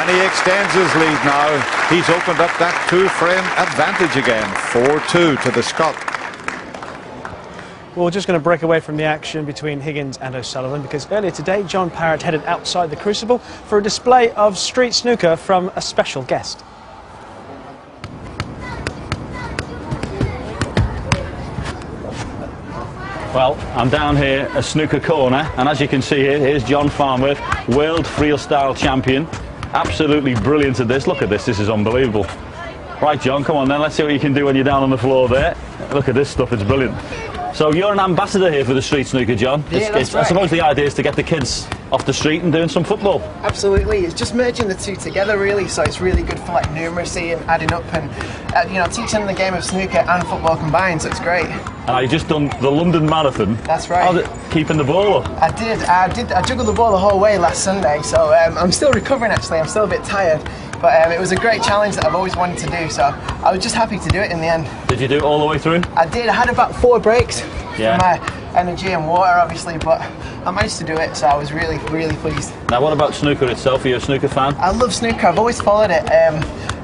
And he extends his lead now. He's opened up that two-frame advantage again. 4-2 to the Scot. Well, we're just going to break away from the action between Higgins and O'Sullivan, because earlier today John Parrott headed outside the Crucible for a display of street snooker from a special guest. Well, I'm down here at Snooker Corner, and as you can see here, here's John Farnworth, world freestyle champion. Absolutely brilliant at this. Look at this, this is unbelievable. Right, John, come on then, let's see what you can do when you're down on the floor there. Look at this stuff, it's brilliant. So you're an ambassador here for the street snooker, John. Yeah, that's right. I suppose the idea is to get the kids off the street and doing some football. Absolutely, it's just merging the two together really, so it's really good for like numeracy and adding up and you know, teaching the game of snooker and football combined, so it's great. And you just done the London Marathon. That's right. How's it keeping the ball up? I juggled the ball the whole way last Sunday, so I'm still recovering actually, I'm still a bit tired. But it was a great challenge that I've always wanted to do, so I was just happy to do it in the end. Did you do it all the way through? I did. I had about 4 breaks for my energy and water, obviously, but I managed to do it, so I was really, really pleased. Now, what about snooker itself? Are you a snooker fan? I love snooker. I've always followed it.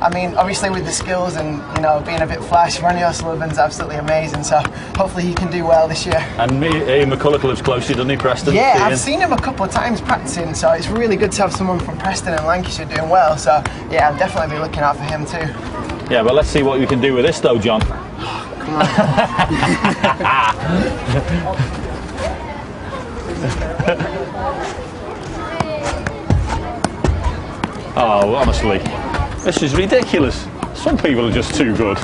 I mean, obviously with the skills and, you know, being a bit flash, Ronnie O'Sullivan's absolutely amazing, so hopefully he can do well this year. And Ian McCulloch lives closely, doesn't he, Preston? Yeah, I've seen him a couple of times practicing, so it's really good to have someone from Preston and Lancashire doing well, so yeah, I'll definitely be looking out for him too. Yeah, but let's see what we can do with this though, John. Come on. Oh, honestly, this is ridiculous. Some people are just too good.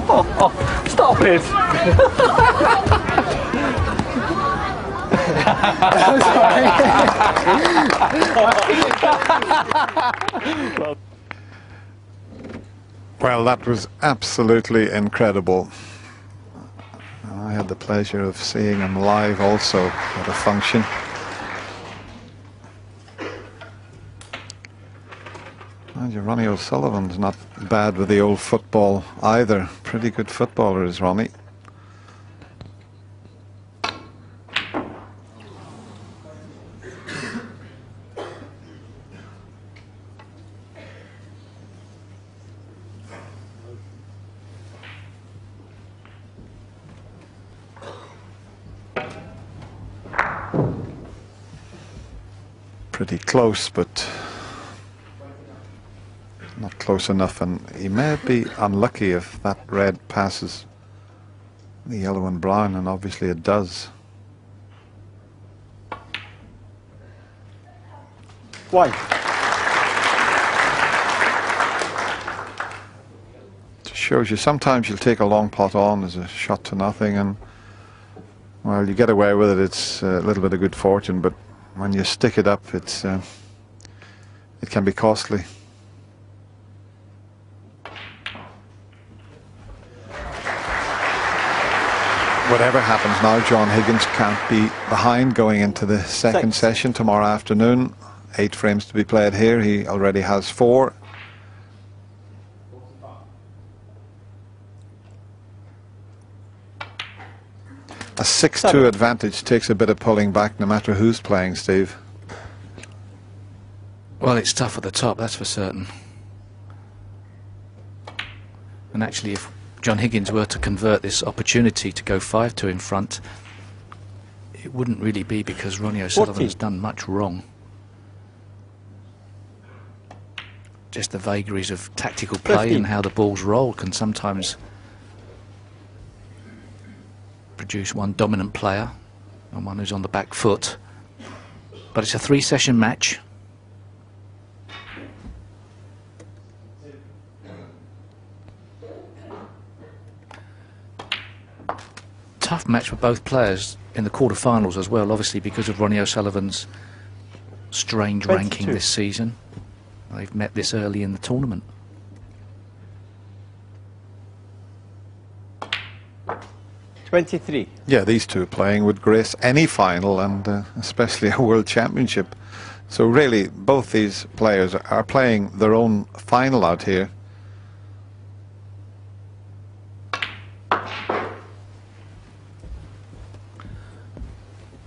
Oh, stop it! Well, that was absolutely incredible. I had the pleasure of seeing him live also at a function. And your Ronnie O'Sullivan's not bad with the old football either. Pretty good footballer is Ronnie. Pretty close, but not close enough, and he may be unlucky if that red passes the yellow and brown, and obviously it does. White. Just shows you sometimes you'll take a long pot on as a shot to nothing, and well, you get away with it. It's a little bit of good fortune, but when you stick it up, it can be costly. Whatever happens now, John Higgins can't be behind going into the second session tomorrow afternoon. 8 frames to be played here. He already has 4. A 6-2 advantage takes a bit of pulling back no matter who's playing, Steve. Well, it's tough at the top, that's for certain. And actually, if John Higgins were to convert this opportunity to go 5-2 in front, it wouldn't really be because Ronnie O'Sullivan has done much wrong. Just the vagaries of tactical play and how the balls roll can sometimes produce one dominant player and one who's on the back foot. But it's a 3-session match. Tough match for both players in the quarterfinals as well, obviously because of Ronnie O'Sullivan's strange ranking this season. They've met this early in the tournament. 23. Yeah, these two playing would grace any final, and especially a World Championship. So really, both these players are playing their own final out here.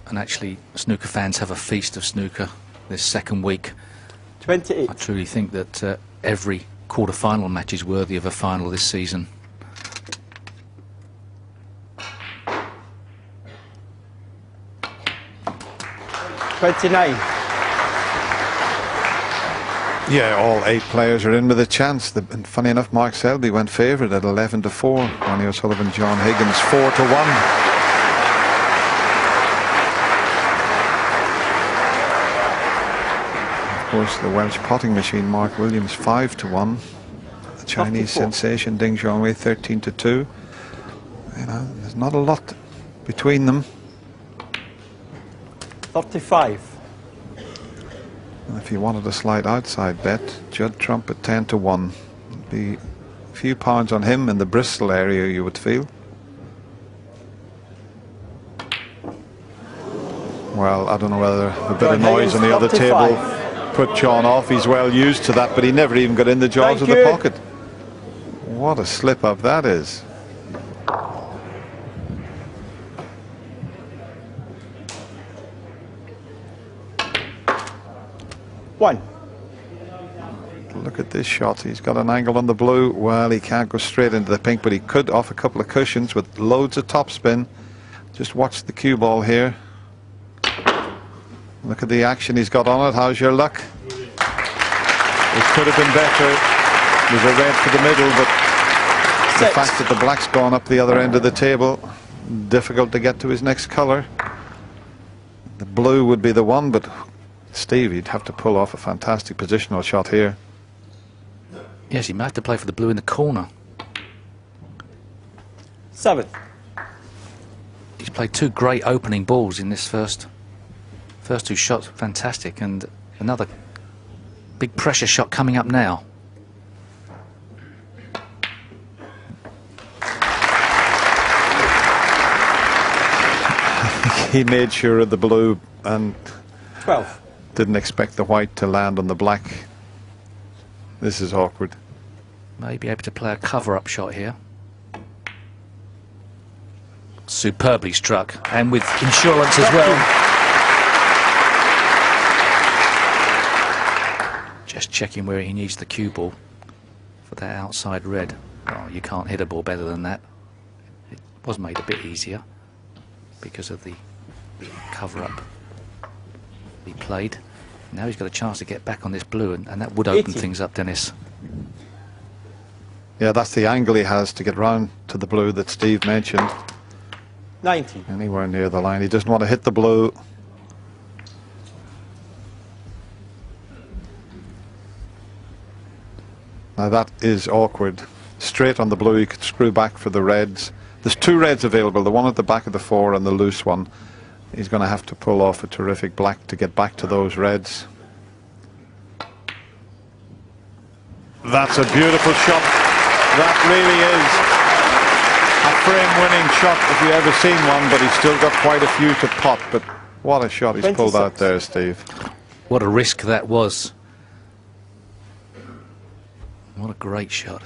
And actually, snooker fans have a feast of snooker this second week. 28. I truly think that every quarter-final match is worthy of a final this season. Yeah, all 8 players are in with a chance. And funny enough, Mark Selby went favourite at 11-4. Ronnie O'Sullivan, John Higgins 4-1. Of course, the Welsh potting machine, Mark Williams 5-1. The Chinese sensation Ding Zhongwei 13-2. You know, there's not a lot between them. 35. And if you wanted a slight outside bet, Judd Trump at 10-1. Be a few pounds on him in the Bristol area, you would feel. Well, I don't know whether a bit of noise on the other table put John off. He's well used to that, but he never even got in the jaws of the pocket. What a slip up that is. Look at this shot. He's got an angle on the blue. Well, he can't go straight into the pink, but he could off a couple of cushions with loads of topspin. Just watch the cue ball here. Look at the action he's got on it. How's your luck? It could have been better. There's a red for the middle, but the fact that the black's gone up the other end of the table, difficult to get to his next colour. The blue would be the one, but Steve, you'd have to pull off a fantastic positional shot here. Yes, he might have to play for the blue in the corner. 7. He's played 2 great opening balls in this first 2 shots. Fantastic. And another big pressure shot coming up now. He made sure of the blue and 12. Didn't expect the white to land on the black. This is awkward. Maybe able to play a cover-up shot here. Superbly struck, and with insurance as well. Just checking where he needs the cue ball for that outside red. Oh, you can't hit a ball better than that. It was made a bit easier because of the cover-up he played. Now he's got a chance to get back on this blue, and that would open 80. things up, Dennis. Yeah, that's the angle he has to get round to the blue that Steve mentioned. 90. Anywhere near the line. He doesn't want to hit the blue. Now that is awkward. Straight on the blue, you could screw back for the reds. There's 2 reds available, the one at the back of the 4 and the loose one. He's going to have to pull off a terrific black to get back to those reds. That's a beautiful shot. That really is a frame-winning shot if you've ever seen one, but he's still got quite a few to pot. But what a shot he's pulled out there, Steve. What a risk that was. What a great shot.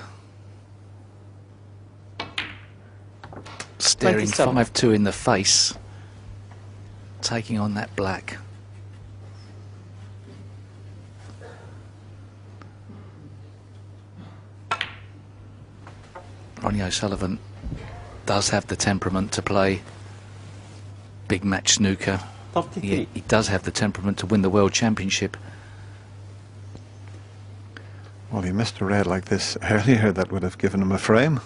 Staring 5-2 in the face. Taking on that black. Ronnie O'Sullivan does have the temperament to play big match snooker. He does have the temperament to win the World Championship. Well, he missed a red like this earlier that would have given him a frame.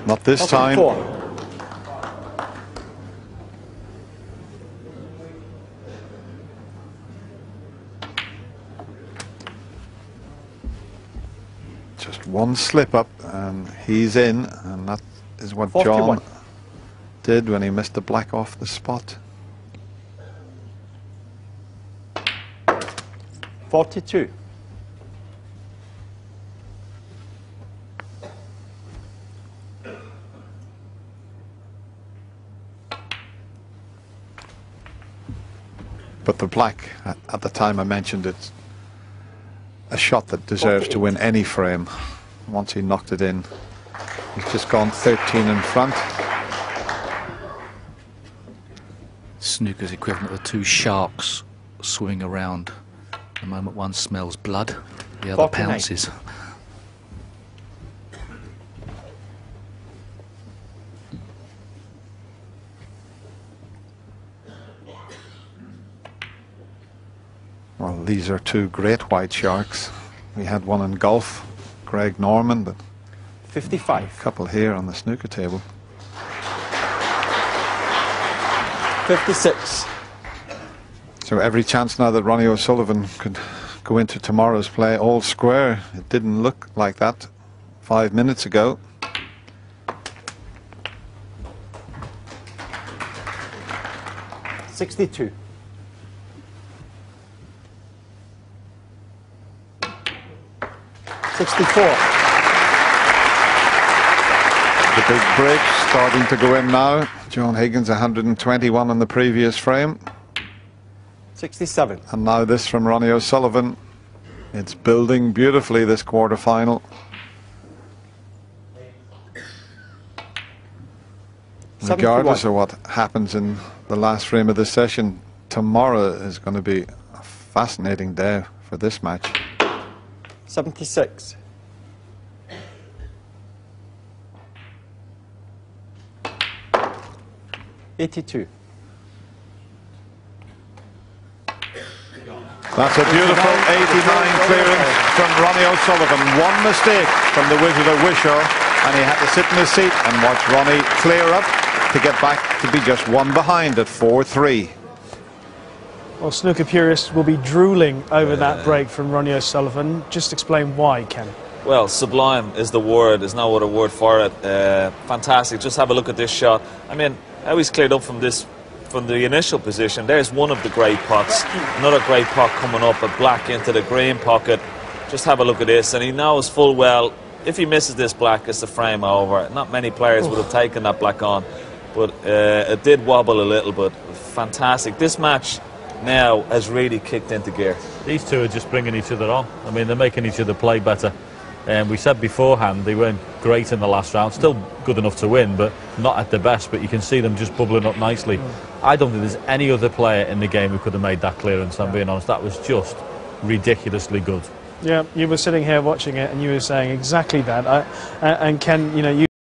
Not this time. 4. Just one slip up and he's in, and that is what 41. John did when he missed the black off the spot. 42. But the black, at the time I mentioned it, a shot that deserves to win any frame. Once he knocked it in, he's just gone 13 in front. Snooker's equivalent of 2 sharks swing around. The moment one smells blood, the other 49. pounces. Well, these are two great white sharks. We had one in golf, Greg Norman, but 55. a couple here on the snooker table. 56. So every chance now that Ronnie O'Sullivan could go into tomorrow's play all square. It didn't look like that 5 minutes ago. $62. $64. The big break starting to go in now. John Higgins 121 on the previous frame. 67. And now this from Ronnie O'Sullivan. It's building beautifully, this quarter-final. Regardless of what happens in the last frame of this session, tomorrow is going to be a fascinating day for this match. 76. $82. That's a beautiful 89 clearance from Ronnie O'Sullivan. One mistake from the Wizard of Wishaw, and he had to sit in his seat and watch Ronnie clear up to get back to be just one behind at 4-3. Well, snooker purists will be drooling over that break from Ronnie O'Sullivan. Just explain why, Ken. Well, sublime is the word. There's no other word for it. Fantastic. Just have a look at this shot. I mean, how he's cleared up from the initial position. There's one of the great pots. Another great pot coming up, a black into the green pocket. Just have a look at this, and he knows full well if he misses this black, it's the frame over. Not many players would have taken that black on, but it did wobble a little, but fantastic. This match now has really kicked into gear. These two are just bringing each other on. I mean, they're making each other play better. We said beforehand they weren't great in the last round, still good enough to win, but not at the best. But you can see them just bubbling up nicely. I don't think there's any other player in the game who could have made that clearance, I'm being honest. That was just ridiculously good. Yeah, you were sitting here watching it and you were saying exactly that. And Ken, you know, you